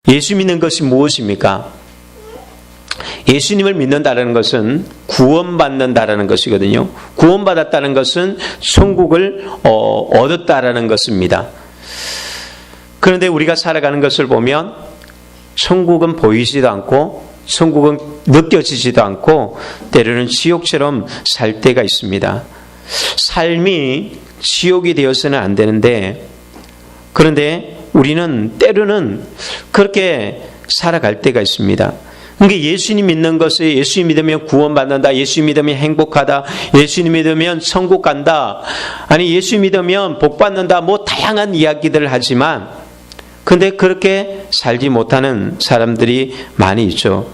예수 믿는 것이 무엇입니까? 예수님을 믿는다는 것은 구원받는다라는 것이거든요. 구원받았다는 것은 천국을 얻었다라는 것입니다. 그런데 우리가 살아가는 것을 보면 천국은 보이지도 않고 천국은 느껴지지도 않고 때로는 지옥처럼 살 때가 있습니다. 삶이 지옥이 되어서는 안 되는데, 그런데 우리는 때로는 그렇게 살아갈 때가 있습니다. 그러니까 예수님 믿는 것이, 예수님 믿으면 구원받는다, 예수님 믿으면 행복하다, 예수님 믿으면 천국 간다, 아니 예수님 믿으면 복받는다, 뭐 다양한 이야기들을 하지만 근데 그렇게 살지 못하는 사람들이 많이 있죠.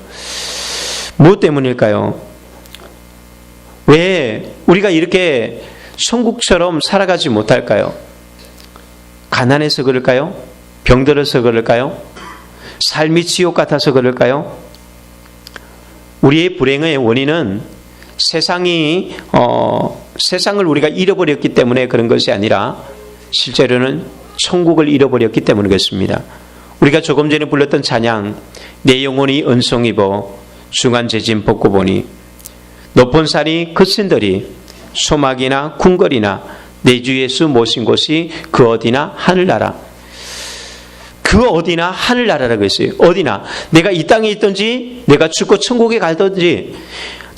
무엇 때문일까요? 왜 우리가 이렇게 천국처럼 살아가지 못할까요? 가난해서 그럴까요? 병들어서 그럴까요? 삶이 지옥 같아서 그럴까요? 우리의 불행의 원인은 세상을 우리가 잃어버렸기 때문에 그런 것이 아니라 실제로는 천국을 잃어버렸기 때문이겠습니다. 우리가 조금 전에 불렀던 찬양, 내 영혼이 은총 입어 중한 재짐 벗고 보니 높은 산이 거친들이 소막이나 궁궐이나 내 주 예수 모신 곳이 그 어디나 하늘나라. 그 어디나 하늘나라라고 했어요. 어디나. 내가 이 땅에 있든지 내가 죽고 천국에 가든지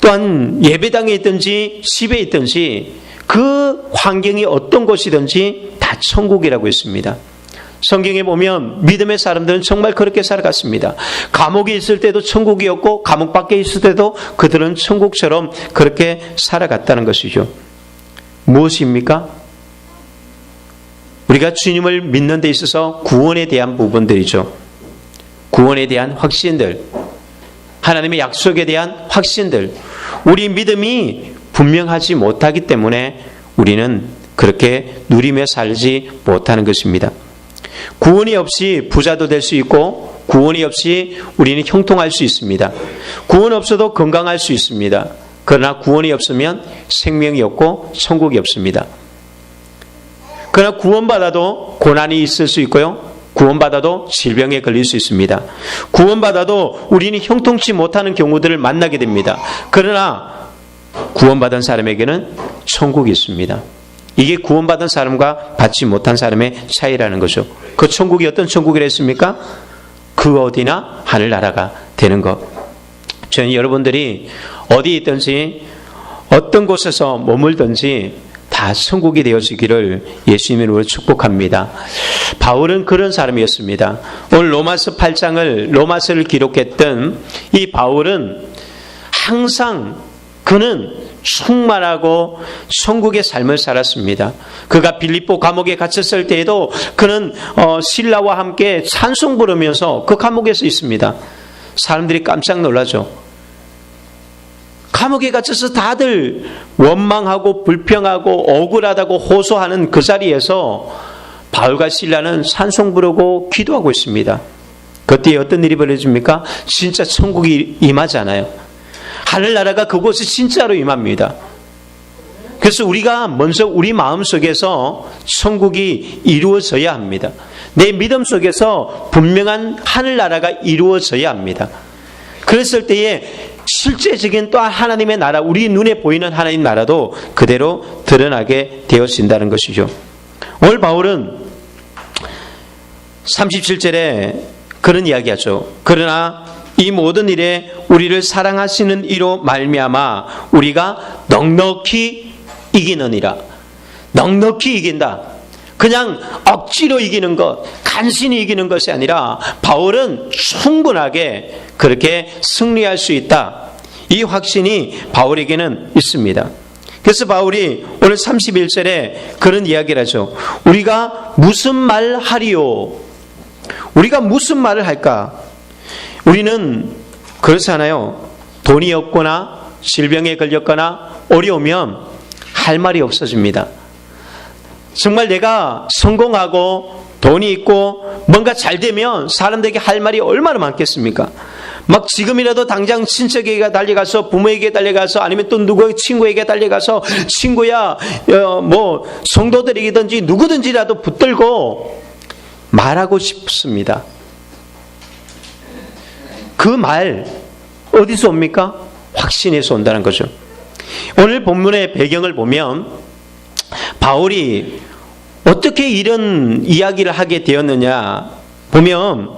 또한 예배당에 있든지 집에 있든지 그 환경이 어떤 곳이든지 다 천국이라고 했습니다. 성경에 보면 믿음의 사람들은 정말 그렇게 살아갔습니다. 감옥에 있을 때도 천국이었고 감옥 밖에 있을 때도 그들은 천국처럼 그렇게 살아갔다는 것이죠. 무엇입니까? 우리가 주님을 믿는 데 있어서 구원에 대한 부분들이죠. 구원에 대한 확신들, 하나님의 약속에 대한 확신들, 우리 믿음이 분명하지 못하기 때문에 우리는 그렇게 누리며 살지 못하는 것입니다. 구원이 없이 부자도 될 수 있고 구원이 없이 우리는 형통할 수 있습니다. 구원 없어도 건강할 수 있습니다. 그러나 구원이 없으면 생명이 없고 천국이 없습니다. 그러나 구원받아도 고난이 있을 수 있고요. 구원받아도 질병에 걸릴 수 있습니다. 구원받아도 우리는 형통치 못하는 경우들을 만나게 됩니다. 그러나 구원받은 사람에게는 천국이 있습니다. 이게 구원받은 사람과 받지 못한 사람의 차이라는 거죠. 그 천국이 어떤 천국이라 했습니까? 그 어디나 하늘나라가 되는 것. 저는 여러분들이 어디 있든지 어떤 곳에서 머물든지 다 천국이 되어지기를 예수님의 이름으로 축복합니다. 바울은 그런 사람이었습니다. 오늘 로마서 8장을 로마서를 기록했던 이 바울은 항상 그는 충만하고 천국의 삶을 살았습니다. 그가 빌립보 감옥에 갇혔을 때에도 그는 신라와 함께 찬송 부르면서 그 감옥에서 있습니다. 사람들이 깜짝 놀라죠. 감옥에 갇혀서 다들 원망하고 불평하고 억울하다고 호소하는 그 자리에서 바울과 실라는 찬송 부르고 기도하고 있습니다. 그때 어떤 일이 벌어집니까? 진짜 천국이 임하잖아요. 하늘나라가 그곳에 진짜로 임합니다. 그래서 우리가 먼저 우리 마음속에서 천국이 이루어져야 합니다. 내 믿음 속에서 분명한 하늘나라가 이루어져야 합니다. 그랬을 때에 실제적인 또 하나님의 나라, 우리 눈에 보이는 하나님 나라도 그대로 드러나게 되어진다는 것이죠. 오늘 바울은 37절에 그런 이야기하죠. 그러나 이 모든 일에 우리를 사랑하시는 이로 말미암아 우리가 넉넉히 이기느니라. 넉넉히 이긴다. 그냥 억지로 이기는 것, 간신히 이기는 것이 아니라 바울은 충분하게 그렇게 승리할 수 있다. 이 확신이 바울에게는 있습니다. 그래서 바울이 오늘 31절에 그런 이야기를 하죠. 우리가 무슨 말 하리요? 우리가 무슨 말을 할까? 우리는 그렇잖아요. 돈이 없거나 질병에 걸렸거나 어려우면 할 말이 없어집니다. 정말 내가 성공하고 돈이 있고 뭔가 잘 되면 사람들에게 할 말이 얼마나 많겠습니까? 막 지금이라도 당장 친척에게 달려가서 부모에게 달려가서 아니면 또 누구의 친구에게 달려가서 친구야 뭐 성도들이든지 누구든지라도 붙들고 말하고 싶습니다. 그 말 어디서 옵니까? 확신에서 온다는 거죠. 오늘 본문의 배경을 보면 바울이 어떻게 이런 이야기를 하게 되었느냐 보면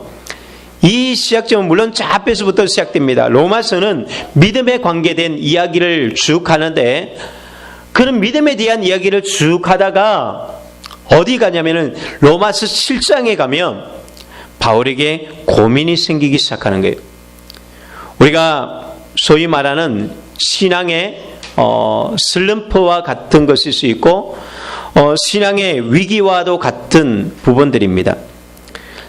이 시작점은 물론 저 앞에서부터 시작됩니다. 로마서는 믿음에 관계된 이야기를 쭉 하는데 그런 믿음에 대한 이야기를 쭉 하다가 어디 가냐면은 로마서 7장에 가면 바울에게 고민이 생기기 시작하는 거예요. 우리가 소위 말하는 신앙의 슬럼프와 같은 것일 수 있고 신앙의 위기와도 같은 부분들입니다.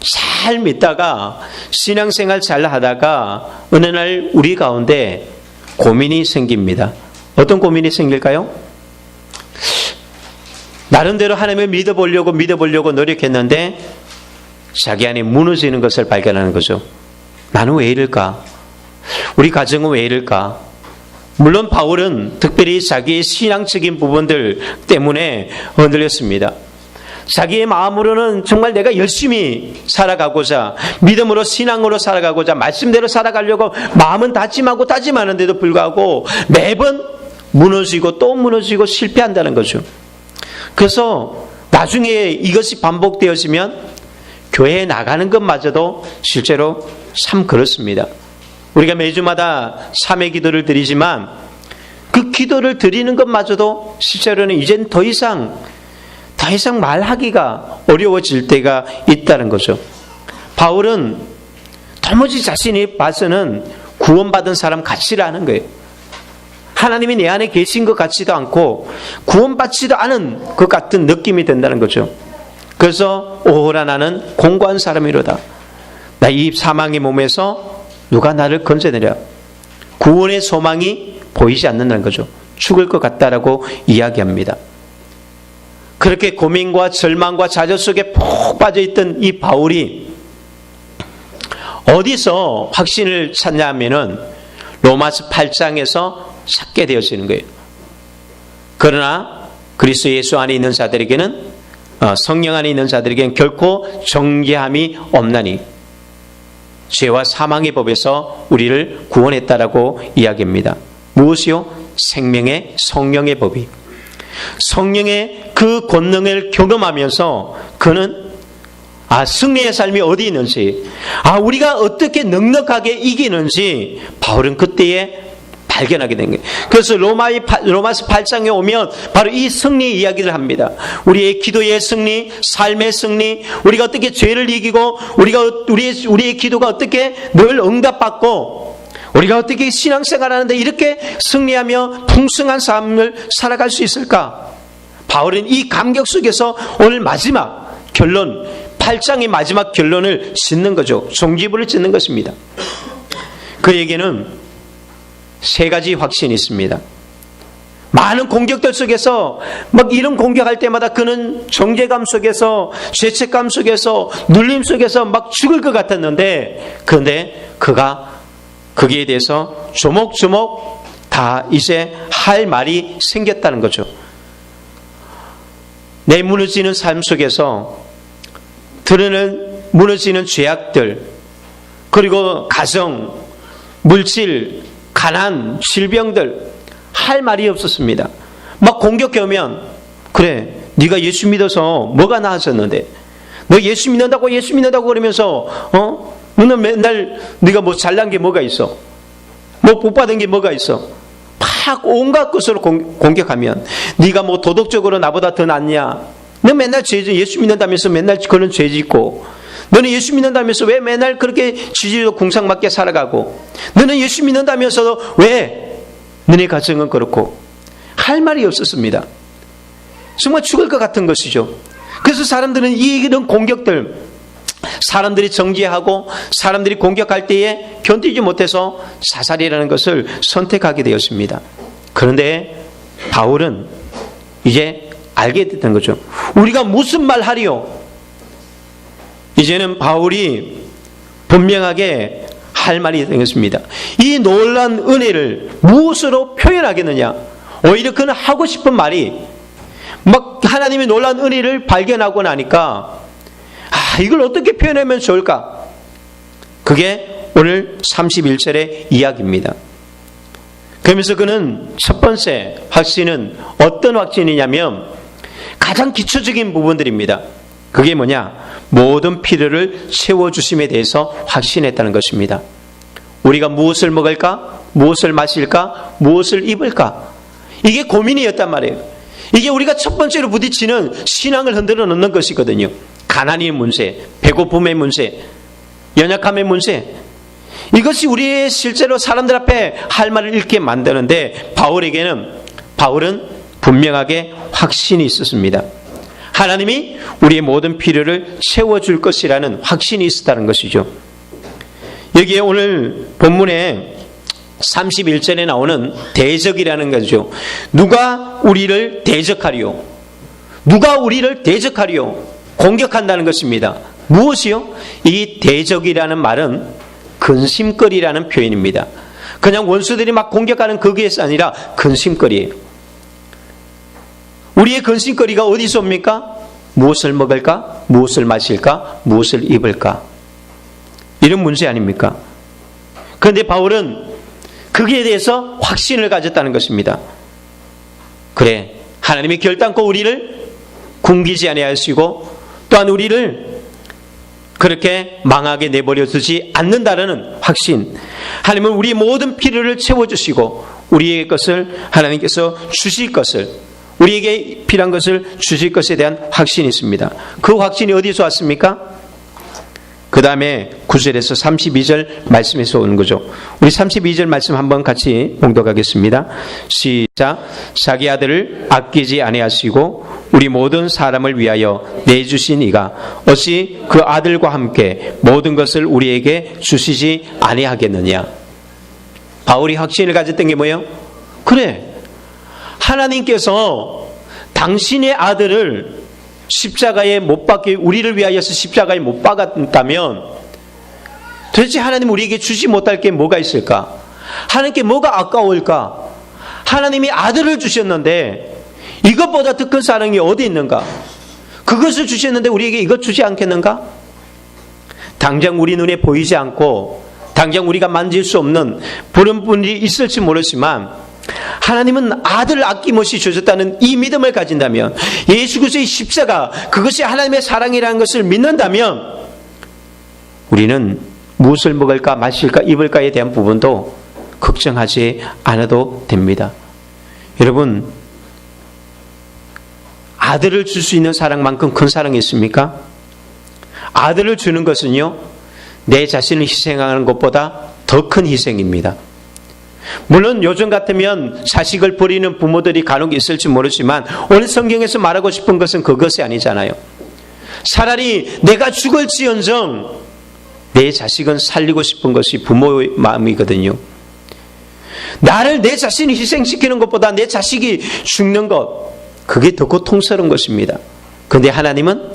잘 믿다가 신앙생활 잘 하다가 어느 날 우리 가운데 고민이 생깁니다. 어떤 고민이 생길까요? 나름대로 하나님을 믿어보려고 노력했는데 자기 안에 무너지는 것을 발견하는 거죠. 나는 왜 이럴까? 우리 가정은 왜 이럴까? 물론 바울은 특별히 자기의 신앙적인 부분들 때문에 흔들렸습니다. 자기의 마음으로는 정말 내가 열심히 살아가고자 믿음으로 신앙으로 살아가고자 말씀대로 살아가려고 마음은 다짐하는데도 불구하고 매번 무너지고 또 무너지고 실패한다는 거죠. 그래서 나중에 이것이 반복되어지면 교회에 나가는 것마저도 실제로 참 그렇습니다. 우리가 매주마다 3회 기도를 드리지만 그 기도를 드리는 것마저도 실제로는 이젠 더 이상 말하기가 어려워질 때가 있다는 거죠. 바울은 도무지 자신이 봐서는 구원받은 사람 같지를 않은 거예요. 하나님이 내 안에 계신 것 같지도 않고 구원받지도 않은 것 같은 느낌이 든다는 거죠. 그래서 오호라 나는 공고한 사람이로다. 나 이 사망의 몸에서 누가 나를 건져내랴. 구원의 소망이 보이지 않는다는 거죠. 죽을 것 같다라고 이야기합니다. 그렇게 고민과 절망과 좌절 속에 푹 빠져있던 이 바울이 어디서 확신을 찾냐 하면은 로마서 8장에서 찾게 되어지는 거예요. 그러나 그리스도 예수 안에 있는 자들에게는 성령 안에 있는 자들에게는 결코 정죄함이 없나니 죄와 사망의 법에서 우리를 구원했다라고 이야기합니다. 무엇이요? 생명의 성령의 법이. 성령의 그 권능을 경험하면서 그는 승리의 삶이 어디 있는지, 우리가 어떻게 넉넉하게 이기는지 바울은 그때에 발견하게 된 거예요. 그래서 로마서 8장에 오면 바로 이 승리 이야기를 합니다. 우리의 기도의 승리, 삶의 승리, 우리가 어떻게 죄를 이기고 우리의 기도가 어떻게 늘 응답받고 우리가 어떻게 신앙생활하는데 이렇게 승리하며 풍성한 삶을 살아갈 수 있을까? 바울은 이 감격 속에서 오늘 마지막 결론, 8장의 마지막 결론을 짓는 거죠. 종지부를 짓는 것입니다. 그에게는 세 가지 확신이 있습니다. 많은 공격들 속에서 막 이런 공격할 때마다 그는 정죄감 속에서 죄책감 속에서 눌림 속에서 막 죽을 것 같았는데 그런데 그가 거기에 대해서 조목조목 다 이제 할 말이 생겼다는 거죠. 내 무너지는 삶 속에서 드러나는 무너지는 죄악들, 그리고 가정, 물질, 가난, 질병들 할 말이 없었습니다. 막 공격해오면 그래 네가 예수 믿어서 뭐가 나아졌는데 너 예수 믿는다고 그러면서 너는 맨날 네가 뭐 잘난 게 뭐가 있어? 뭐 복받은 게 뭐가 있어? 막 온갖 것으로 공격하면 네가 뭐 도덕적으로 나보다 더 낫냐? 너 맨날 예수 믿는다면서 맨날 그런 죄 짓고 너는 예수 믿는다면서 왜 맨날 그렇게 지지로 궁상맞게 살아가고 너는 예수 믿는다면서도 왜 너네 가정은 그렇고 할 말이 없었습니다. 정말 죽을 것 같은 것이죠. 그래서 사람들은 이런 공격들, 사람들이 정죄하고 사람들이 공격할 때에 견디지 못해서 자살이라는 것을 선택하게 되었습니다. 그런데 바울은 이제 알게 됐던 거죠. 우리가 무슨 말 하리요? 이제는 바울이 분명하게 할 말이 생겼습니다. 이 놀라운 은혜를 무엇으로 표현하겠느냐? 오히려 그는 하고 싶은 말이 막 하나님의 놀라운 은혜를 발견하고 나니까 이걸 어떻게 표현하면 좋을까? 그게 오늘 31절의 이야기입니다. 그러면서 그는 첫 번째 확신은 어떤 확신이냐면 가장 기초적인 부분들입니다. 그게 뭐냐? 모든 필요를 채워주심에 대해서 확신했다는 것입니다. 우리가 무엇을 먹을까? 무엇을 마실까? 무엇을 입을까? 이게 고민이었단 말이에요. 이게 우리가 첫 번째로 부딪히는 신앙을 흔들어 놓는 것이거든요. 가난의 문제, 배고픔의 문제, 연약함의 문제. 이것이 우리의 실제로 사람들 앞에 할 말을 잃게 만드는데 바울은 분명하게 확신이 있었습니다. 하나님이 우리의 모든 필요를 채워줄 것이라는 확신이 있었다는 것이죠. 여기에 오늘 본문에 31절에 나오는 대적이라는 거죠. 누가 우리를 대적하리요? 누가 우리를 대적하리요? 공격한다는 것입니다. 무엇이요? 이 대적이라는 말은 근심거리라는 표현입니다. 그냥 원수들이 막 공격하는 거기에서 아니라 근심거리예요. 우리의 근심거리가 어디서 옵니까? 무엇을 먹을까? 무엇을 마실까? 무엇을 입을까? 이런 문제 아닙니까? 그런데 바울은 거기에 대해서 확신을 가졌다는 것입니다. 그래, 하나님이 결단코 우리를 굶기지 아니하시고 또한 우리를 그렇게 망하게 내버려 두지 않는다라는 확신. 하나님은 우리의 모든 필요를 채워주시고 우리의 것을 하나님께서 주실 것을, 우리에게 필요한 것을 주실 것에 대한 확신이 있습니다. 그 확신이 어디서 왔습니까? 그 다음에 9절에서 32절 말씀에서 오는 거죠. 우리 32절 말씀 한번 같이 봉독하겠습니다. 시작. 자기 아들을 아끼지 아니하시고 우리 모든 사람을 위하여 내주신 이가 어찌 그 아들과 함께 모든 것을 우리에게 주시지 아니하겠느냐. 바울이 확신을 가졌던 게 뭐예요? 그래, 하나님께서 당신의 아들을 십자가에 못 박게, 우리를 위하여서 십자가에 못 박았다면 도대체 하나님 우리에게 주지 못할 게 뭐가 있을까? 하나님께 뭐가 아까울까? 하나님이 아들을 주셨는데 이것보다 더 큰 사랑이 어디 있는가? 그것을 주셨는데 우리에게 이것 주지 않겠는가? 당장 우리 눈에 보이지 않고 당장 우리가 만질 수 없는 그런 분이 있을지 모르지만 하나님은 아들을 아낌없이 주셨다는 이 믿음을 가진다면, 예수 그리스도의 십자가, 그것이 하나님의 사랑이라는 것을 믿는다면 우리는 무엇을 먹을까 마실까 입을까에 대한 부분도 걱정하지 않아도 됩니다. 여러분, 아들을 줄 수 있는 사랑만큼 큰 사랑이 있습니까? 아들을 주는 것은요, 내 자신을 희생하는 것보다 더 큰 희생입니다. 물론 요즘 같으면 자식을 버리는 부모들이 간혹 있을지 모르지만 오늘 성경에서 말하고 싶은 것은 그것이 아니잖아요. 차라리 내가 죽을지언정 내 자식은 살리고 싶은 것이 부모의 마음이거든요. 나를 내 자신이 희생시키는 것보다 내 자식이 죽는 것, 그게 더 고통스러운 것입니다. 그런데 하나님은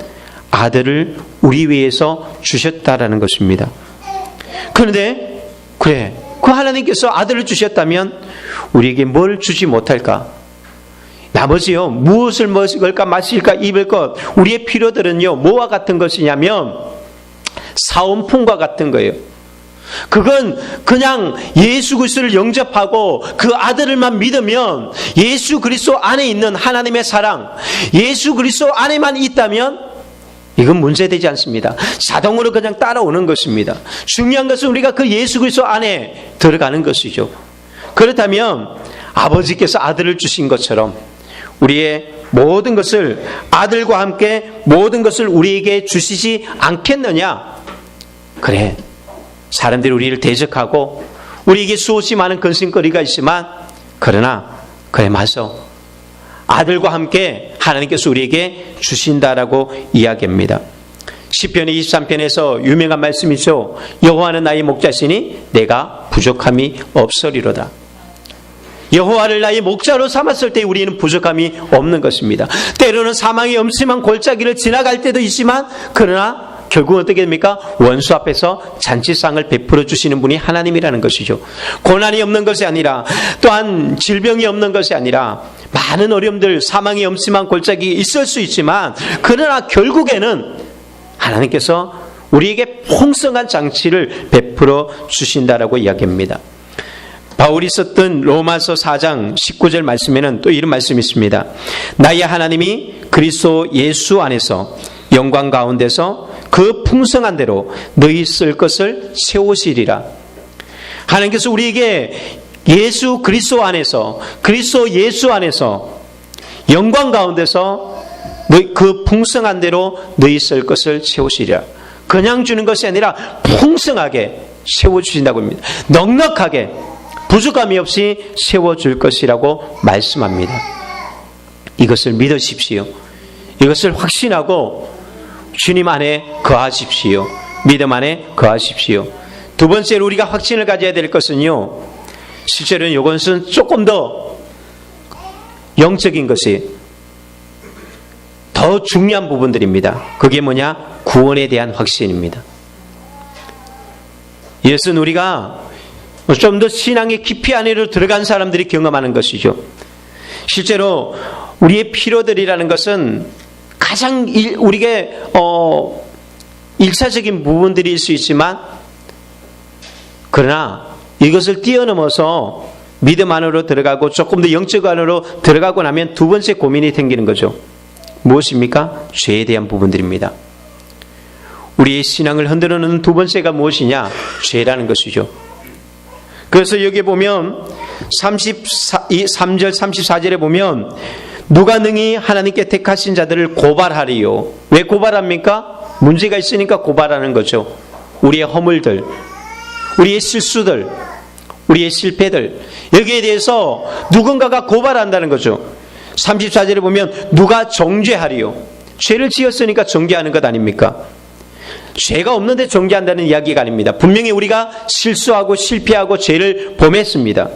아들을 우리 위해서 주셨다라는 것입니다. 그런데 그래, 그 하나님께서 아들을 주셨다면 우리에게 뭘 주지 못할까? 나머지요, 무엇을 먹을까 마실까 입을 것, 우리의 필요들은요 뭐와 같은 것이냐면 사은품과 같은 거예요. 그건 그냥 예수 그리스도를 영접하고 그 아들을만 믿으면, 예수 그리스도 안에 있는 하나님의 사랑, 예수 그리스도 안에만 있다면 이건 문제되지 않습니다. 자동으로 그냥 따라오는 것입니다. 중요한 것은 우리가 그 예수 그리스도 안에 들어가는 것이죠. 그렇다면 아버지께서 아들을 주신 것처럼 우리의 모든 것을, 아들과 함께 모든 것을 우리에게 주시지 않겠느냐? 그래, 사람들이 우리를 대적하고 우리에게 수없이 많은 근심거리가 있지만, 그러나 그래 맞아, 아들과 함께 하나님께서 우리에게 주신다라고 이야기합니다. 시편 23편에서 유명한 말씀이죠. 여호와는 나의 목자시니 내가 부족함이 없으리로다. 여호와를 나의 목자로 삼았을 때 우리는 부족함이 없는 것입니다. 때로는 사망의 엄침한 골짜기를 지나갈 때도 있지만, 그러나 결국 어떻게 됩니까? 원수 앞에서 잔치상을 베풀어 주시는 분이 하나님이라는 것이죠. 고난이 없는 것이 아니라, 또한 질병이 없는 것이 아니라, 많은 어려움들, 사망이 엄침한 골짜기 있을 수 있지만, 그러나 결국에는 하나님께서 우리에게 풍성한 장치를 베풀어 주신다라고 이야기합니다. 바울이 썼던 로마서 4장 19절 말씀에는 또 이런 말씀이 있습니다. 나의 하나님이 그리스도 예수 안에서 영광 가운데서 그 풍성한 대로 너희 쓸 것을 채우시리라. 하나님께서 우리에게 예수 그리스도 안에서, 그리스도 예수 안에서 영광 가운데서 그 풍성한 대로 너희 쓸 것을 채우시리라. 그냥 주는 것이 아니라 풍성하게 채워주신다고 합니다. 넉넉하게 부족함이 없이 채워줄 것이라고 말씀합니다. 이것을 믿으십시오. 이것을 확신하고 주님 안에 거하십시오. 믿음 안에 거하십시오. 두 번째로 우리가 확신을 가져야 될 것은요, 실제로는 이것은 조금 더 영적인 것이 더 중요한 부분들입니다. 그게 뭐냐? 구원에 대한 확신입니다. 이것은 우리가 좀 더 신앙의 깊이 안으로 들어간 사람들이 경험하는 것이죠. 실제로 우리의 필요들이라는 것은 가장 우리에게 일차적인 부분들일 수 있지만, 그러나 이것을 뛰어넘어서 믿음 안으로 들어가고 조금 더 영적 안으로 들어가고 나면 두 번째 고민이 생기는 거죠. 무엇입니까? 죄에 대한 부분들입니다. 우리의 신앙을 흔들어 놓는 두 번째가 무엇이냐? 죄라는 것이죠. 그래서 여기 보면 3절 34절에 보면 누가 능히 하나님께 택하신 자들을 고발하리요. 왜 고발합니까? 문제가 있으니까 고발하는 거죠. 우리의 허물들, 우리의 실수들, 우리의 실패들, 여기에 대해서 누군가가 고발한다는 거죠. 34절에 보면 누가 정죄하리요. 죄를 지었으니까 정죄하는 것 아닙니까? 죄가 없는데 정죄한다는 이야기가 아닙니다. 분명히 우리가 실수하고 실패하고 죄를 범했습니다.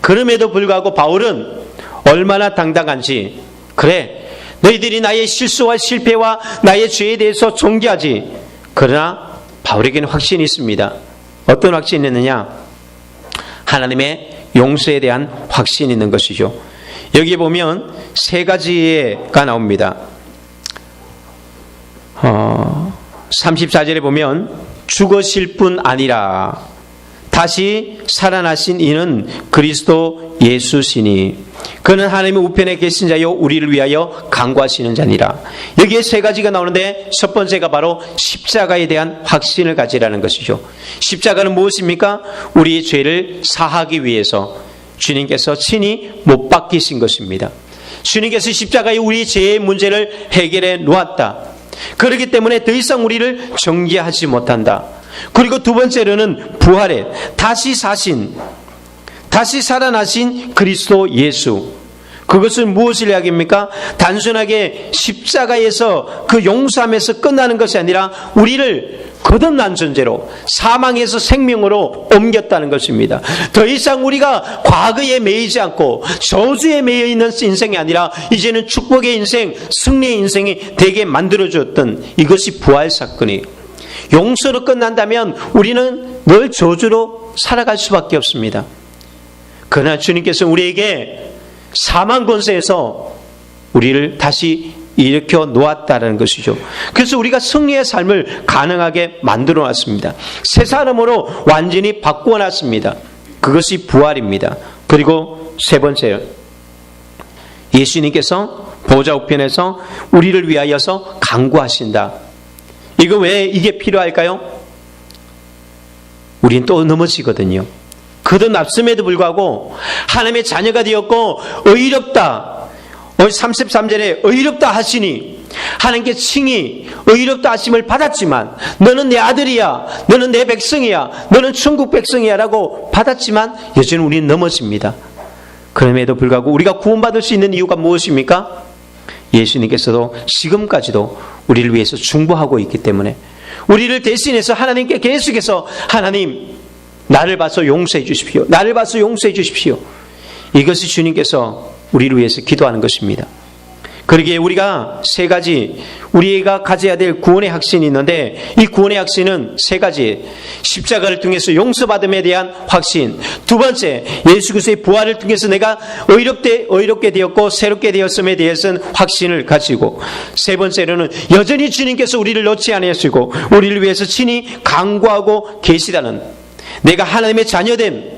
그럼에도 불구하고 바울은 얼마나 당당한지, 그래, 너희들이 나의 실수와 실패와 나의 죄에 대해서 정죄하지. 그러나 바울에게는 확신이 있습니다. 어떤 확신이 있느냐? 하나님의 용서에 대한 확신이 있는 것이죠. 여기 보면 세 가지가 나옵니다. 34절에 보면 죽으실 뿐 아니라 다시 살아나신 이는 그리스도 예수시니 그는 하나님의 우편에 계신 자요 우리를 위하여 간구하시는 자니라. 여기에 세 가지가 나오는데 첫 번째가 바로 십자가에 대한 확신을 가지라는 것이죠. 십자가는 무엇입니까? 우리의 죄를 사하기 위해서 주님께서 친히 못 박히신 것입니다. 주님께서 십자가에 우리 죄의 문제를 해결해 놓았다. 그렇기 때문에 더 이상 우리를 정죄하지 못한다. 그리고 두 번째로는 부활에 다시 사신, 다시 살아나신 그리스도 예수. 그것은 무엇을 이야기합니까? 단순하게 십자가에서 그 용서함에서 끝나는 것이 아니라 우리를 거듭난 존재로 사망에서 생명으로 옮겼다는 것입니다. 더 이상 우리가 과거에 매이지 않고 저주에 매여 있는 인생이 아니라 이제는 축복의 인생, 승리의 인생이 되게 만들어줬던 이것이 부활 사건이에요. 용서로 끝난다면 우리는 늘 저주로 살아갈 수밖에 없습니다. 그러나 주님께서 우리에게 사망 권세에서 우리를 다시 일으켜 놓았다는 것이죠. 그래서 우리가 승리의 삶을 가능하게 만들어 놨습니다. 새 사람으로 완전히 바꾸어 놨습니다. 그것이 부활입니다. 그리고 세 번째, 예수님께서 보좌 우편에서 우리를 위하여서 간구하신다. 이거 왜 이게 필요할까요? 우린 또 넘어지거든요. 거듭났음에도 불구하고 하나님의 자녀가 되었고 의롭다. 33절에 의롭다 하시니 하나님께 칭히 의롭다 하심을 받았지만 너는 내 아들이야, 너는 내 백성이야, 너는 천국 백성이야 라고 받았지만 여전히 우리는 넘어집니다. 그럼에도 불구하고 우리가 구원받을 수 있는 이유가 무엇입니까? 예수님께서도 지금까지도 우리를 위해서 중보하고 있기 때문에 우리를 대신해서 하나님께 계속해서 하나님 나를 봐서 용서해 주십시오. 나를 봐서 용서해 주십시오. 이것이 주님께서 우리를 위해서 기도하는 것입니다. 그러기에 우리가 세 가지 우리가 가져야 될 구원의 확신이 있는데 이 구원의 확신은 세 가지. 십자가를 통해서 용서받음에 대한 확신. 두 번째, 예수 그리스도의 부활을 통해서 내가 의롭게 되었고 새롭게 되었음에 대해서는 확신을 가지고, 세 번째로는 여전히 주님께서 우리를 놓지 아니하시고 우리를 위해서 친히 강구하고 계시다는, 내가 하나님의 자녀됨,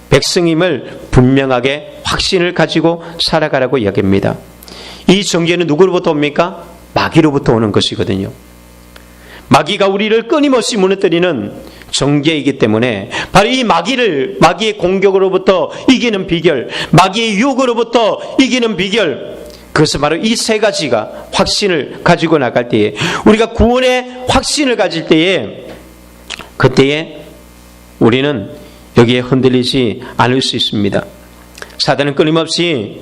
백성임을 분명하게 확신을 가지고 살아가라고 이야기합니다. 이 정죄는 누구로부터 옵니까? 마귀로부터 오는 것이거든요. 마귀가 우리를 끊임없이 무너뜨리는 정죄이기 때문에 바로 이 마귀의 공격으로부터 이기는 비결, 마귀의 유혹으로부터 이기는 비결, 그것은 바로 이 세 가지가 확신을 가지고 나갈 때에, 우리가 구원의 확신을 가질 때에, 그때에 우리는 여기에 흔들리지 않을 수 있습니다. 사단은 끊임없이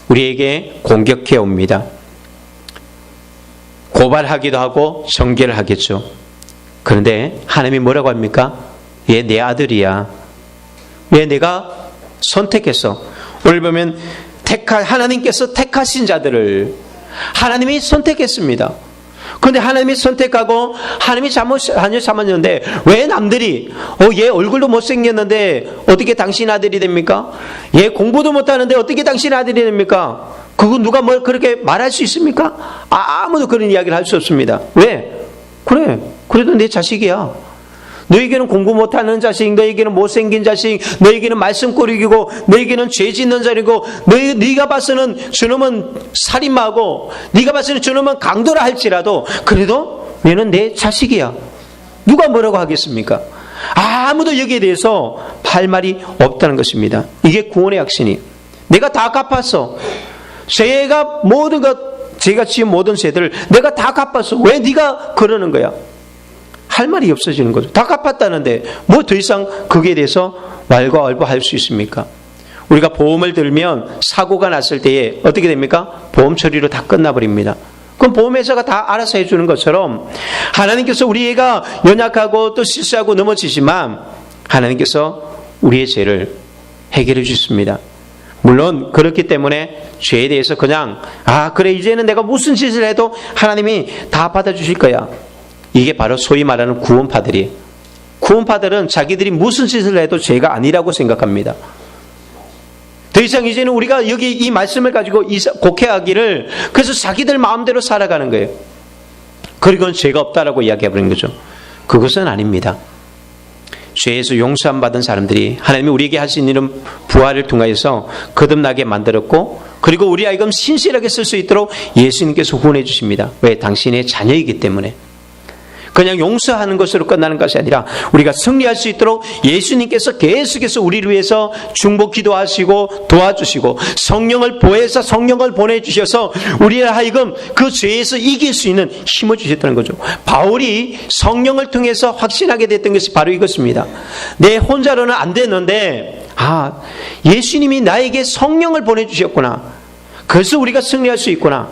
우리에게 공격해 옵니다. 고발하기도 하고 정죄를 하겠죠. 그런데 하나님이 뭐라고 합니까? 얘 내 아들이야. 왜 내가 선택해서, 오늘 보면 하나님께서 택하신 자들을 하나님이 선택했습니다. 그런데 하나님이 선택하고 하나님이 잘못했는데 왜 남들이 얘 얼굴도 못생겼는데 어떻게 당신 아들이 됩니까? 얘 공부도 못하는데 어떻게 당신 아들이 됩니까? 그거 누가 뭐 그렇게 말할 수 있습니까? 아무도 그런 이야기를 할 수 없습니다. 왜? 그래, 그래도 내 자식이야. 너에게는 공부 못하는 자식, 너에게는 못생긴 자식, 너에게는 말썽꾸러기고, 너에게는 죄 짓는 자리고, 네가 봐서는 저놈은 살인마고, 네가 봐서는 저놈은 강도라 할지라도 그래도 얘는 내 자식이야. 누가 뭐라고 하겠습니까? 아무도 여기에 대해서 할 말이 없다는 것입니다. 이게 구원의 확신이. 내가 다 갚았어. 제가 지은 모든 죄들을 내가 다 갚았어. 왜 네가 그러는 거야? 할 말이 없어지는 거죠. 다 갚았다는데 뭐 더 이상 거기에 대해서 왈가왈부할 수 있습니까? 우리가 보험을 들면 사고가 났을 때에 어떻게 됩니까? 보험 처리로 다 끝나버립니다. 그럼 보험회사가 다 알아서 해주는 것처럼 하나님께서 우리가 연약하고 또 실수하고 넘어지지만 하나님께서 우리의 죄를 해결해 주십니다. 물론 그렇기 때문에 죄에 대해서 그냥 그래 이제는 내가 무슨 짓을 해도 하나님이 다 받아주실 거야. 이게 바로 소위 말하는 구원파들이에요. 구원파들은 자기들이 무슨 짓을 해도 죄가 아니라고 생각합니다. 더 이상 이제는 우리가 여기 이 말씀을 가지고 곡해하기를, 그래서 자기들 마음대로 살아가는 거예요. 그리고는 죄가 없다라고 이야기해버린 거죠. 그것은 아닙니다. 죄에서 용서함 받은 사람들이 하나님이 우리에게 하신 일은 부활을 통하여서 거듭나게 만들었고, 그리고 우리 아이금 신실하게 쓸 수 있도록 예수님께서 후원해 주십니다. 왜? 당신의 자녀이기 때문에. 그냥 용서하는 것으로 끝나는 것이 아니라 우리가 승리할 수 있도록 예수님께서 계속해서 우리를 위해서 중보 기도하시고 도와주시고 성령을 보혜사 성령을 보내주셔서 우리를 하여금 그 죄에서 이길 수 있는 힘을 주셨다는 거죠. 바울이 성령을 통해서 확신하게 됐던 것이 바로 이것입니다. 내 혼자로는 안 됐는데 예수님이 나에게 성령을 보내주셨구나. 그래서 우리가 승리할 수 있구나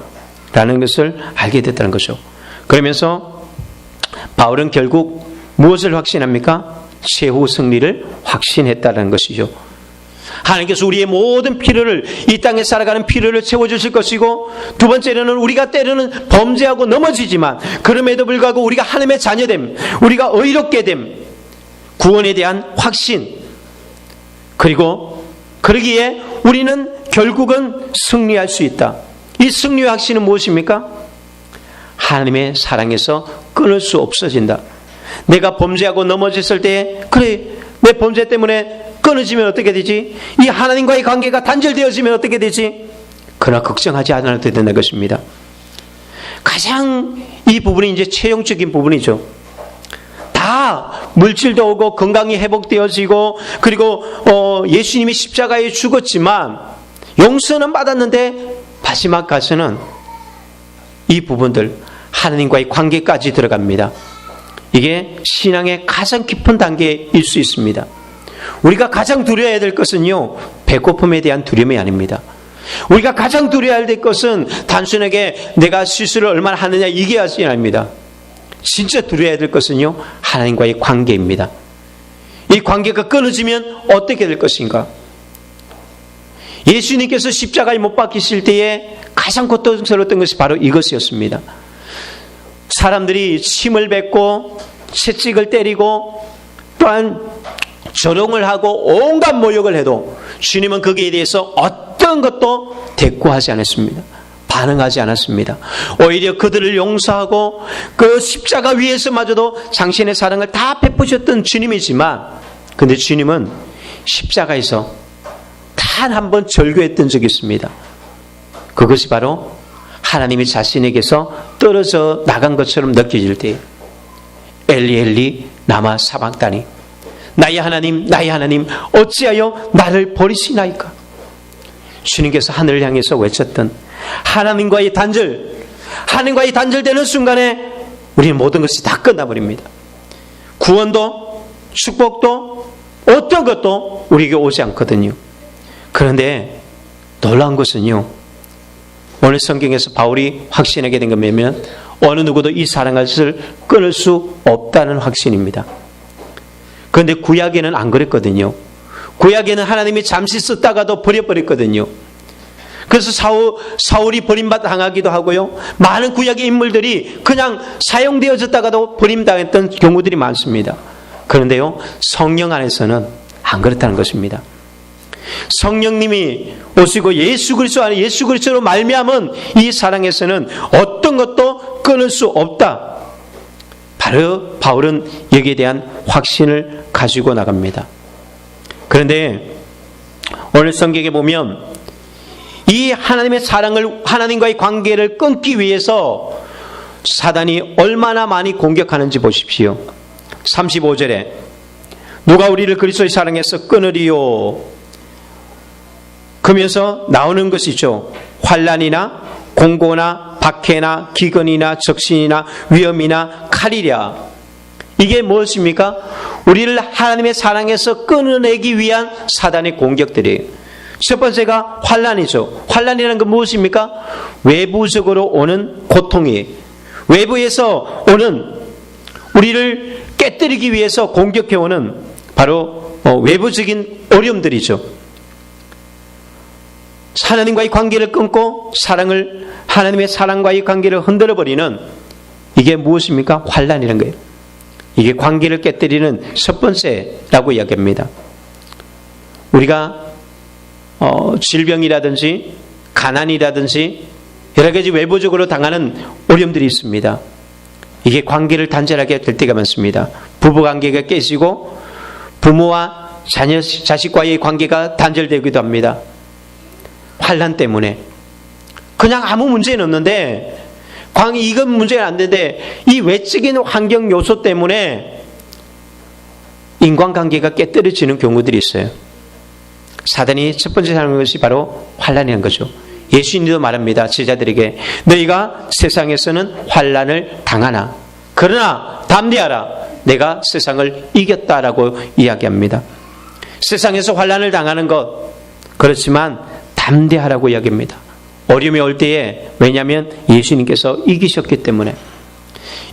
라는 것을 알게 됐다는 거죠. 그러면서 바울은 결국 무엇을 확신합니까? 최후 승리를 확신했다는 것이죠. 하나님께서 우리의 모든 필요를, 이 땅에 살아가는 필요를 채워주실 것이고, 두 번째로는 우리가 때로는 범죄하고 넘어지지만 그럼에도 불구하고 우리가 하나님의 자녀됨, 우리가 의롭게 됨, 구원에 대한 확신, 그리고 그러기에 우리는 결국은 승리할 수 있다. 이 승리의 확신은 무엇입니까? 하나님의 사랑에서 끊을 수 없어진다. 내가 범죄하고 넘어졌을 때 그래 내 범죄 때문에 끊어지면 어떻게 되지? 이 하나님과의 관계가 단절되어지면 어떻게 되지? 그러나 걱정하지 않아도 된다는 것입니다. 가장 이 부분이 이제 최종적인 부분이죠. 다 물질도 오고 건강이 회복되어지고 그리고 예수님이 십자가에 죽었지만 용서는 받았는데 마지막 가서는 이 부분들 하나님과의 관계까지 들어갑니다. 이게 신앙의 가장 깊은 단계일 수 있습니다. 우리가 가장 두려워해야 될 것은요, 배고픔에 대한 두려움이 아닙니다. 우리가 가장 두려워해야 될 것은 단순하게 내가 실수를 얼마나 하느냐 이게 아닙니다. 진짜 두려워해야 될 것은요, 하나님과의 관계입니다. 이 관계가 끊어지면 어떻게 될 것인가? 예수님께서 십자가에 못 박히실 때에 가장 고통스러웠던 것이 바로 이것이었습니다. 사람들이 침을 뱉고 채찍을 때리고 또한 조롱을 하고 온갖 모욕을 해도 주님은 거기에 대해서 어떤 것도 대꾸하지 않았습니다. 반응하지 않았습니다. 오히려 그들을 용서하고 그 십자가 위에서마저도 당신의 사랑을 다 베푸셨던 주님이지만, 근데 주님은 십자가에서 단 한 번 절규했던 적이 있습니다. 그것이 바로 하나님이 자신에게서 떨어져 나간 것처럼 느껴질 때, 엘리 엘리 라마 사박다니, 나의 하나님 나의 하나님 어찌하여 나를 버리시나이까. 주님께서 하늘을 향해서 외쳤던 하나님과의 단절, 하나님과의 단절되는 순간에 우리의 모든 것이 다 끝나버립니다. 구원도 축복도 어떤 것도 우리에게 오지 않거든요. 그런데 놀라운 것은요, 오늘 성경에서 바울이 확신하게 된 건 뭐냐면 어느 누구도 이 사랑을 끊을 수 없다는 확신입니다. 그런데 구약에는 안 그랬거든요. 구약에는 하나님이 잠시 썼다가도 버려버렸거든요. 그래서 사울이 버림당하기도 하고요, 많은 구약의 인물들이 그냥 사용되어졌다가도 버림당했던 경우들이 많습니다. 그런데요, 성령 안에서는 안 그렇다는 것입니다. 성령님이 오시고 예수 그리스도 안에 예수 그리스도로 말미암은 이 사랑에서는 어떤 것도 끊을 수 없다. 바로 바울은 여기에 대한 확신을 가지고 나갑니다. 그런데 오늘 성경에 보면 이 하나님의 사랑을, 하나님과의 관계를 끊기 위해서 사단이 얼마나 많이 공격하는지 보십시오. 35절에 누가 우리를 그리스도의 사랑에서 끊으리요? 그러면서 나오는 것이죠. 환난이나 공고나 박해나 기근이나 적신이나 위험이나 칼이랴. 이게 무엇입니까? 우리를 하나님의 사랑에서 끊어내기 위한 사단의 공격들이에요. 첫 번째가 환난이죠. 환난이라는 건 무엇입니까? 외부적으로 오는 고통이에요. 외부에서 오는 우리를 깨뜨리기 위해서 공격해오는 바로 외부적인 어려움들이죠. 하나님과의 관계를 끊고 하나님의 사랑과의 관계를 흔들어버리는, 이게 무엇입니까? 환난이라는 거예요. 이게 관계를 깨뜨리는 첫 번째라고 이야기합니다. 우리가 질병이라든지 가난이라든지 여러 가지 외부적으로 당하는 어려움들이 있습니다. 이게 관계를 단절하게 될 때가 많습니다. 부부관계가 깨지고 부모와 자식과의 관계가 단절되기도 합니다. 환난 때문에. 그냥 아무 문제는 없는데, 이건 문제가 안 되는데 이 외적인 환경 요소 때문에 인간관계가 깨뜨려지는 경우들이 있어요. 사단이 첫 번째 하는 것이 바로 환난이라는 거죠. 예수님도 말합니다. 제자들에게 너희가 세상에서는 환난을 당하나 그러나 담대하라, 내가 세상을 이겼다라고 이야기합니다. 세상에서 환난을 당하는 것, 그렇지만 담대하라고 이야기합니다. 어려움이 올 때에, 왜냐하면 예수님께서 이기셨기 때문에.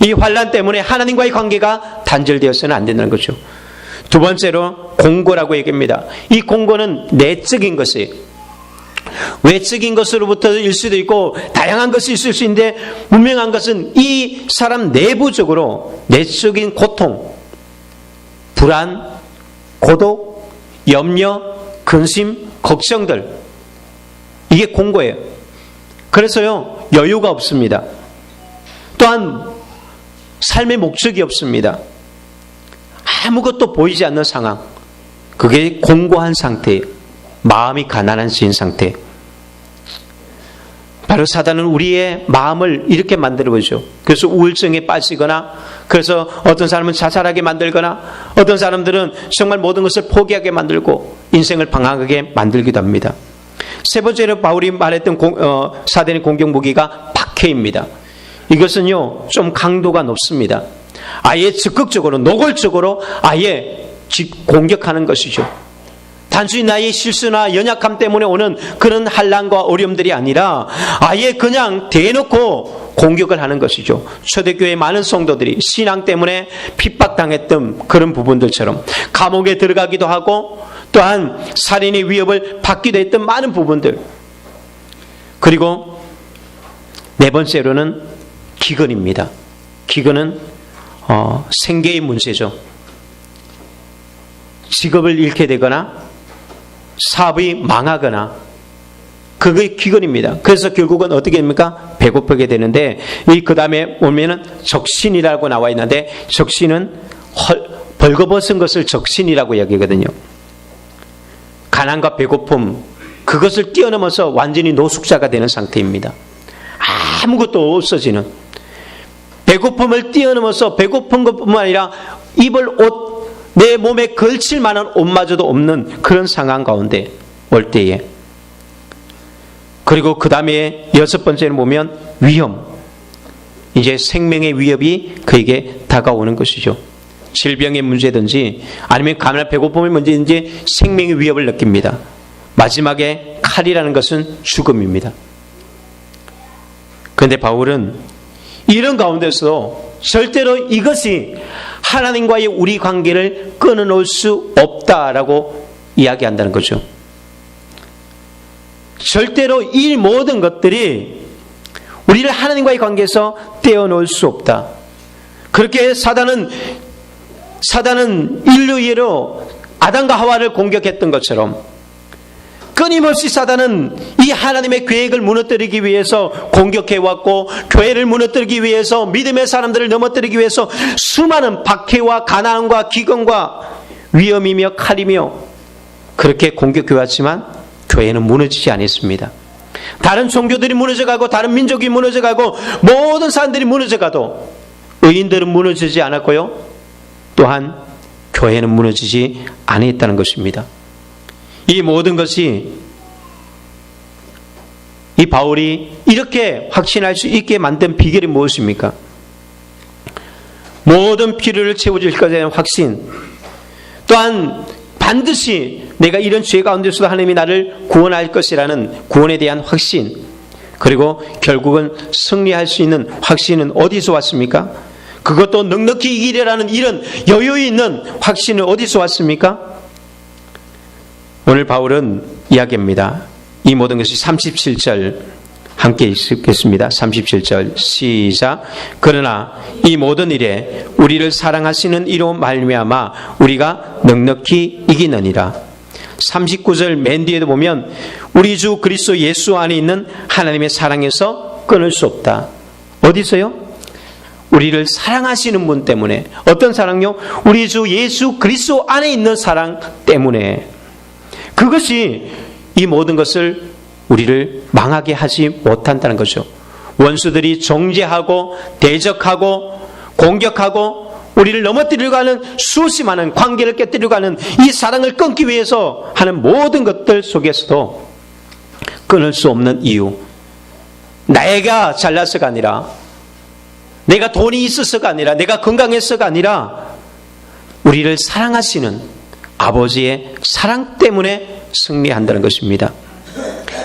이 환난 때문에 하나님과의 관계가 단절되어서는 안 된다는 거죠. 두 번째로 공고라고 얘기합니다. 이 공고는 내적인 것이에요. 외적인 것으로부터일 수도 있고 다양한 것이 있을 수 있는데, 분명한 것은 이 사람 내부적으로 내적인 고통, 불안, 고독, 염려, 근심, 걱정들, 이게 공고예요. 그래서요, 여유가 없습니다. 또한 삶의 목적이 없습니다. 아무것도 보이지 않는 상황, 그게 공고한 상태예요. 마음이 가난해진 상태. 바로 사단은 우리의 마음을 이렇게 만들어보죠. 그래서 우울증에 빠지거나, 그래서 어떤 사람은 자살하게 만들거나, 어떤 사람들은 정말 모든 것을 포기하게 만들고 인생을 방황하게 만들기도 합니다. 세 번째로 바울이 말했던 사단의 공격 무기가 박해입니다. 이것은요, 좀 강도가 높습니다. 아예 적극적으로, 노골적으로 아예 공격하는 것이죠. 단순히 나의 실수나 연약함 때문에 오는 그런 환난과 어려움들이 아니라 아예 그냥 대놓고 공격을 하는 것이죠. 초대교회 많은 성도들이 신앙 때문에 핍박당했던 그런 부분들처럼 감옥에 들어가기도 하고, 또한 살인의 위협을 받기도 했던 많은 부분들, 그리고 네 번째로는 기근입니다. 기근은 생계의 문제죠. 직업을 잃게 되거나 사업이 망하거나 그게 기근입니다. 그래서 결국은 어떻게 됩니까? 배고프게 되는데 그 다음에 보면은 적신이라고 나와 있는데 적신은 벌거벗은 것을 적신이라고 이야기하거든요. 가난과 배고픔 그것을 뛰어넘어서 완전히 노숙자가 되는 상태입니다. 아무것도 없어지는 배고픔을 뛰어넘어서 배고픈 것뿐만 아니라 입을 옷 내 몸에 걸칠 만한 옷마저도 없는 그런 상황 가운데 올 때에 그리고 그 다음에 여섯 번째는 보면 위험 이제 생명의 위협이 그에게 다가오는 것이죠. 질병의 문제든지 아니면 가난 배고픔의 문제든지 생명의 위협을 느낍니다. 마지막에 칼이라는 것은 죽음입니다. 그런데 바울은 이런 가운데서 절대로 이것이 하나님과의 우리 관계를 끊어놓을 수 없다라고 이야기한다는 거죠. 절대로 이 모든 것들이 우리를 하나님과의 관계에서 떼어놓을 수 없다. 그렇게 사단은 인류예로 아담과 하와를 공격했던 것처럼 끊임없이 사단은 이 하나님의 계획을 무너뜨리기 위해서 공격해왔고 교회를 무너뜨리기 위해서 믿음의 사람들을 넘어뜨리기 위해서 수많은 박해와 가난과 기근과 위험이며 칼이며 그렇게 공격해왔지만 교회는 무너지지 않았습니다. 다른 종교들이 무너져가고 다른 민족이 무너져가고 모든 사람들이 무너져가도 의인들은 무너지지 않았고요. 또한 교회는 무너지지 않았다는 것입니다. 이 모든 것이 이 바울이 이렇게 확신할 수 있게 만든 비결이 무엇입니까? 모든 필요를 채워줄 것에 대한 확신, 또한 반드시 내가 이런 죄 가운데서도 하나님이 나를 구원할 것이라는 구원에 대한 확신, 그리고 결국은 승리할 수 있는 확신은 어디서 왔습니까? 그것도 넉넉히 이기리라는 이런 여유 있는 확신은 어디서 왔습니까? 오늘 바울은 이야기합니다. 이 모든 것이 37절 함께 읽겠습니다. 37절 시작. 그러나 이 모든 일에 우리를 사랑하시는 이로 말미암아 우리가 넉넉히 이기느니라. 39절 맨 뒤에도 보면 우리 주 그리스도 예수 안에 있는 하나님의 사랑에서 끊을 수 없다. 어디서요? 우리를 사랑하시는 분 때문에. 어떤 사랑요? 우리 주 예수 그리스도 안에 있는 사랑 때문에. 그것이 이 모든 것을 우리를 망하게 하지 못한다는 거죠. 원수들이 정죄하고 대적하고 공격하고 우리를 넘어뜨리려고 하는 수없이 많은 관계를 깨뜨리려고 하는 이 사랑을 끊기 위해서 하는 모든 것들 속에서도 끊을 수 없는 이유, 내가 잘나서가 아니라 내가 돈이 있어서가 아니라 내가 건강해서가 아니라 우리를 사랑하시는 아버지의 사랑 때문에 승리한다는 것입니다.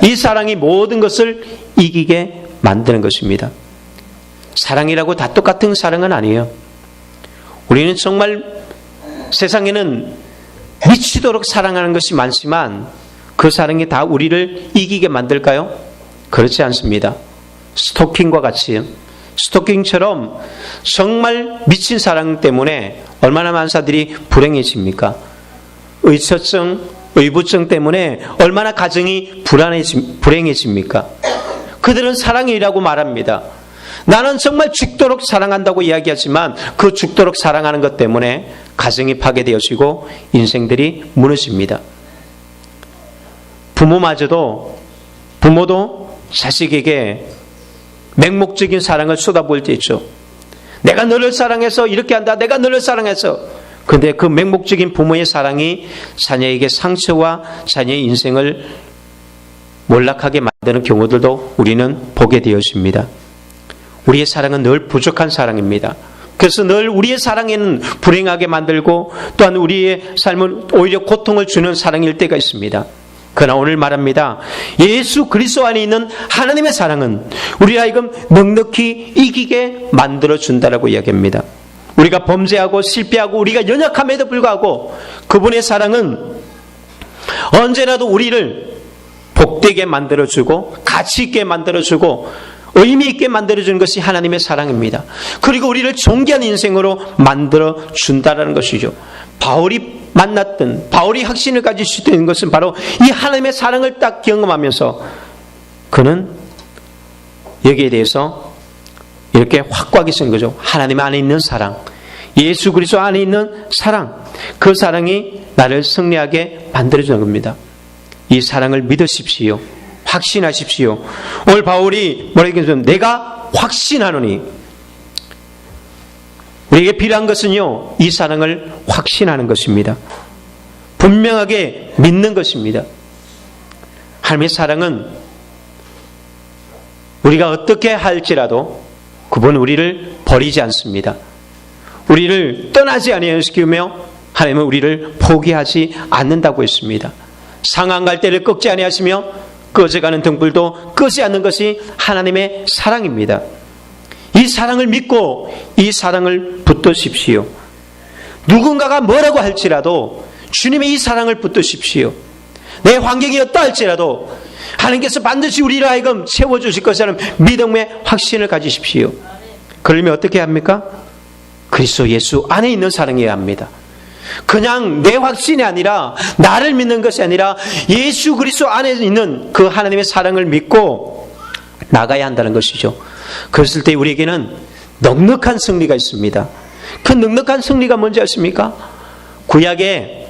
이 사랑이 모든 것을 이기게 만드는 것입니다. 사랑이라고 다 똑같은 사랑은 아니에요. 우리는 정말 세상에는 미치도록 사랑하는 것이 많지만 그 사랑이 다 우리를 이기게 만들까요? 그렇지 않습니다. 스토킹과 같이 스토킹처럼 정말 미친 사랑 때문에 얼마나 많은 사람들이 불행해집니까? 의처증, 의부증 때문에 얼마나 가정이 불행해집니까? 그들은 사랑이라고 말합니다. 나는 정말 죽도록 사랑한다고 이야기하지만 그 죽도록 사랑하는 것 때문에 가정이 파괴되어지고 인생들이 무너집니다. 부모도 자식에게 맹목적인 사랑을 쏟아부을 때 있죠. 내가 너를 사랑해서 이렇게 한다. 내가 너를 사랑해서. 그런데 그 맹목적인 부모의 사랑이 자녀에게 상처와 자녀의 인생을 몰락하게 만드는 경우들도 우리는 보게 되어집니다. 우리의 사랑은 늘 부족한 사랑입니다. 그래서 늘 우리의 사랑에는 불행하게 만들고 또한 우리의 삶은 오히려 고통을 주는 사랑일 때가 있습니다. 그러나 오늘 말합니다. 예수 그리스도 안에 있는 하나님의 사랑은 우리 하여금 넉넉히 이기게 만들어준다라고 이야기합니다. 우리가 범죄하고 실패하고 우리가 연약함에도 불구하고 그분의 사랑은 언제라도 우리를 복되게 만들어주고 가치 있게 만들어주고 의미 있게 만들어주는 것이 하나님의 사랑입니다. 그리고 우리를 존귀한 인생으로 만들어준다는 것이죠. 바울이 만났던, 바울이 확신을 가질 수 있는 것은 바로 이 하나님의 사랑을 딱 경험하면서 그는 여기에 대해서 이렇게 확고하게 쓴 거죠. 하나님 안에 있는 사랑, 예수 그리스도 안에 있는 사랑, 그 사랑이 나를 승리하게 만들어주는 겁니다. 이 사랑을 믿으십시오. 확신하십시오. 오늘 바울이 뭐라고 했냐면 내가 확신하노니, 우리에게 필요한 것은요, 이 사랑을 확신하는 것입니다. 분명하게 믿는 것입니다. 하나님의 사랑은 우리가 어떻게 할지라도 그분은 우리를 버리지 않습니다. 우리를 떠나지 아니하시며 하나님은 우리를 포기하지 않는다고 했습니다. 상한 갈대를 꺾지 아니하시며 꺼져가는 등불도 끄지 않는 것이 하나님의 사랑입니다. 이 사랑을 믿고 이 사랑을 붙드십시오. 누군가가 뭐라고 할지라도 주님의 이 사랑을 붙드십시오. 내 환경이 어떠 할지라도 하나님께서 반드시 우리를 하여금 채워주실 것이라는 믿음의 확신을 가지십시오. 그러면 어떻게 합니까? 그리스도 예수 안에 있는 사랑이어야 합니다. 그냥 내 확신이 아니라 나를 믿는 것이 아니라 예수 그리스도 안에 있는 그 하나님의 사랑을 믿고 나가야 한다는 것이죠. 그랬을 때 우리에게는 넉넉한 승리가 있습니다. 그 넉넉한 승리가 뭔지 아십니까? 구약에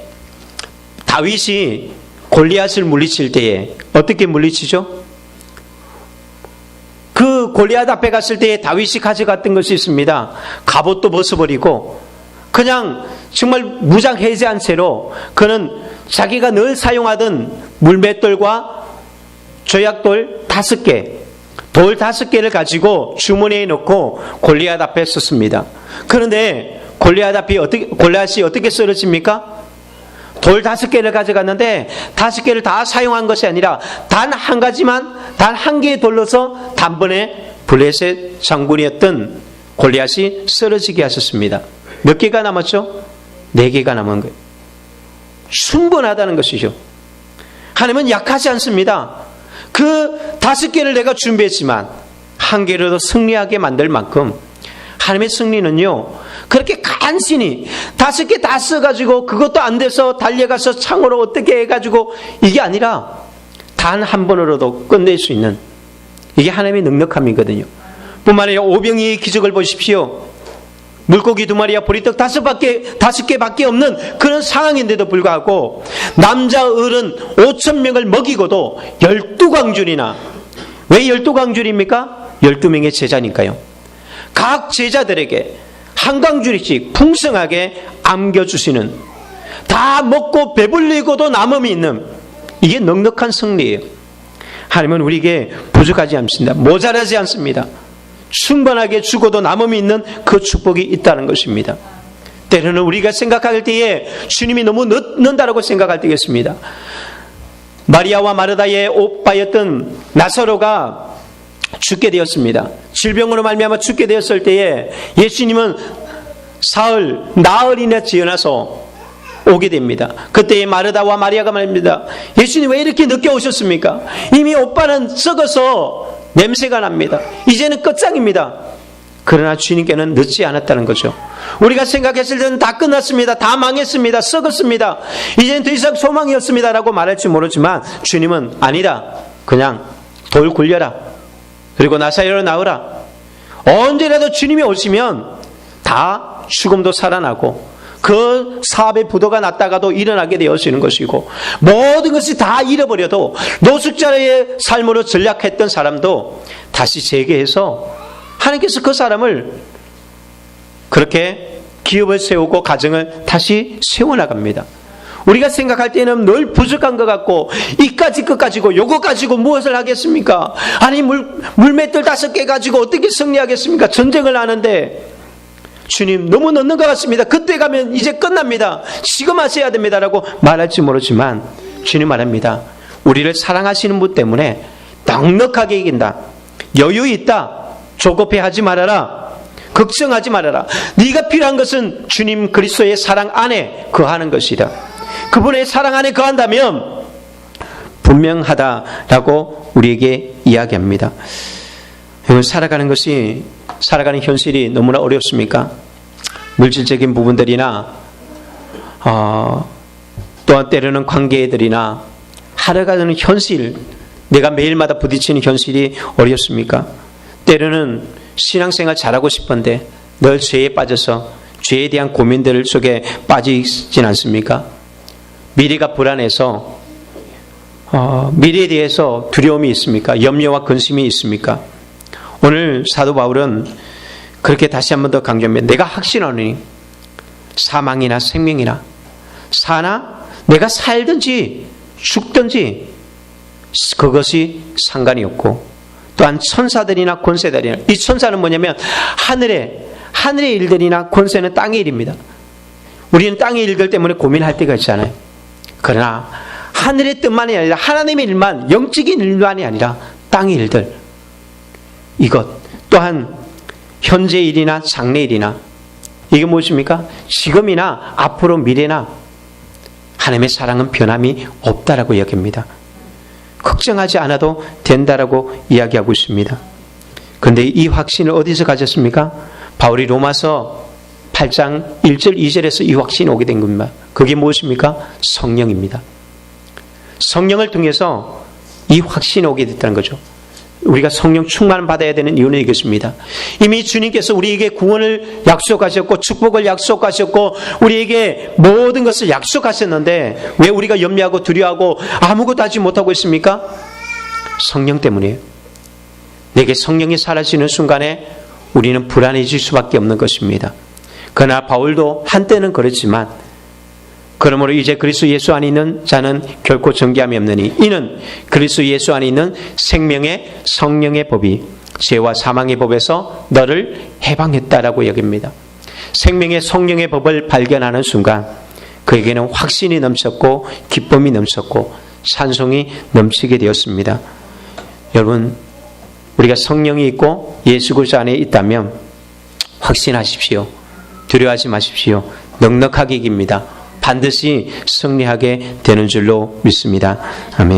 다윗이 골리앗을 물리칠 때에 어떻게 물리치죠? 그 골리앗 앞에 갔을 때에 다윗이 가져갔던 것이 있습니다. 갑옷도 벗어버리고 그냥 정말 무장해제한 채로 그는 자기가 늘 사용하던 물맷돌과 조약돌 5개, 돌 5개를 가지고 주머니에 넣고 골리앗 앞에 섰습니다. 그런데 골리앗이 어떻게 쓰러집니까? 돌 5개를 가져갔는데 5개를 다 사용한 것이 아니라 단 한 가지만, 단 한 개의 돌로서 단번에 블레셋 장군이었던 골리앗이 쓰러지게 하셨습니다. 몇 개가 남았죠? 4개가 남은 거예요. 충분하다는 것이죠. 하나님은 약하지 않습니다. 그 5개를 내가 준비했지만 한 개라도 승리하게 만들 만큼 하나님의 승리는요, 그렇게 간신히 5개 다 써가지고 그것도 안 돼서 달려가서 창으로 어떻게 해가지고 이게 아니라 단 한 번으로도 끝낼 수 있는, 이게 하나님의 넉넉함이거든요. 뿐만 아니라 오병이의 기적을 보십시오. 물고기 2마리와 보리떡 5개밖에 없는 그런 상황인데도 불구하고 남자 어른 5,000명을 먹이고도 12광줄이나, 왜 12광줄입니까? 12명의 제자니까요. 각 제자들에게 한 광줄씩 풍성하게 안겨주시는, 다 먹고 배불리고도 남음이 있는, 이게 넉넉한 승리예요. 하나님은 우리에게 부족하지 않습니다. 모자라지 않습니다. 충분하게 주고도 남음이 있는 그 축복이 있다는 것입니다. 때로는 우리가 생각할 때에 주님이 너무 늦는다라고 생각할 때가 있습니다. 마리아와 마르다의 오빠였던 나사로가 죽게 되었습니다. 질병으로 말미암아 죽게 되었을 때에 예수님은 나흘이나 지어나서 오게 됩니다. 그때 마르다와 마리아가 말입니다. 예수님 왜 이렇게 늦게 오셨습니까? 이미 오빠는 썩어서 냄새가 납니다. 이제는 끝장입니다. 그러나 주님께는 늦지 않았다는 거죠. 우리가 생각했을 때는 다 끝났습니다. 다 망했습니다. 썩었습니다. 이제는 더 이상 소망이 없습니다 라고 말할지 모르지만 주님은 아니다. 그냥 돌 굴려라. 그리고 나사로로 나오라. 언제라도 주님이 오시면 다 죽음도 살아나고 그 사업의 부도가 났다가도 일어나게 되어지는 것이고, 모든 것이 다 잃어버려도 노숙자의 삶으로 전락했던 사람도 다시 재개해서 하나님께서 그 사람을 그렇게 기업을 세우고 가정을 다시 세워나갑니다. 우리가 생각할 때는 늘 부족한 것 같고, 이까지 것 가지고 요거 가지고 무엇을 하겠습니까? 아니 물맷돌 5개 가지고 어떻게 승리하겠습니까? 전쟁을 하는데 주님 너무 늦는 것 같습니다. 그때 가면 이제 끝납니다. 지금 하셔야 됩니다 라고 말할지 모르지만 주님 말합니다. 우리를 사랑하시는 분 때문에 넉넉하게 이긴다. 여유 있다. 조급해하지 말아라. 걱정하지 말아라. 네가 필요한 것은 주님 그리스도의 사랑 안에 거하는 것이다. 그분의 사랑 안에 거한다면 분명하다라고 우리에게 이야기합니다. 여러분, 살아가는 현실이 너무나 어렵습니까? 물질적인 부분들이나 또한 때로는 관계들이나 살아가는 현실, 내가 매일마다 부딪히는 현실이 어렵습니까? 때로는 신앙생활 잘하고 싶은데 늘 죄에 빠져서 죄에 대한 고민들 속에 빠져 있진 않습니까? 미래가 불안해서 미래에 대해서 두려움이 있습니까? 염려와 근심이 있습니까? 오늘 사도 바울은 그렇게 다시 한 번 더 강조합니다. 내가 확신하노니 사망이나 생명이나 사나 내가 살든지 죽든지 그것이 상관이 없고, 또한 천사들이나 권세들이나, 이 천사는 뭐냐면 하늘의 일들이나 권세는 땅의 일입니다. 우리는 땅의 일들 때문에 고민할 때가 있잖아요. 그러나 하늘의 뜻만이 아니라 하나님의 일만, 영적인 일만이 아니라 땅의 일들, 이것 또한 현재 일이나 장래 일이나, 이게 무엇입니까? 지금이나 앞으로 미래나 하나님의 사랑은 변함이 없다라고 이야기합니다. 걱정하지 않아도 된다라고 이야기하고 있습니다. 그런데 이 확신을 어디서 가졌습니까? 바울이 로마서 8장 1절 2절에서 이 확신이 오게 된 겁니다. 그게 무엇입니까? 성령입니다. 성령을 통해서 이 확신이 오게 됐다는 거죠. 우리가 성령 충만을 받아야 되는 이유는 이것입니다. 이미 주님께서 우리에게 구원을 약속하셨고 축복을 약속하셨고 우리에게 모든 것을 약속하셨는데 왜 우리가 염려하고 두려워하고 아무것도 하지 못하고 있습니까? 성령 때문이에요. 내게 성령이 사라지는 순간에 우리는 불안해질 수밖에 없는 것입니다. 그러나 바울도 한때는 그렇지만, 그러므로 이제 그리스도 예수 안에 있는 자는 결코 정죄함이 없느니 이는 그리스도 예수 안에 있는 생명의 성령의 법이 죄와 사망의 법에서 너를 해방했다라고 이야기합니다. 생명의 성령의 법을 발견하는 순간 그에게는 확신이 넘쳤고 기쁨이 넘쳤고 찬송이 넘치게 되었습니다. 여러분, 우리가 성령이 있고 예수 그리스도 안에 있다면 확신하십시오. 두려워하지 마십시오. 넉넉하게 이깁니다. 반드시 승리하게 되는 줄로 믿습니다. 아멘.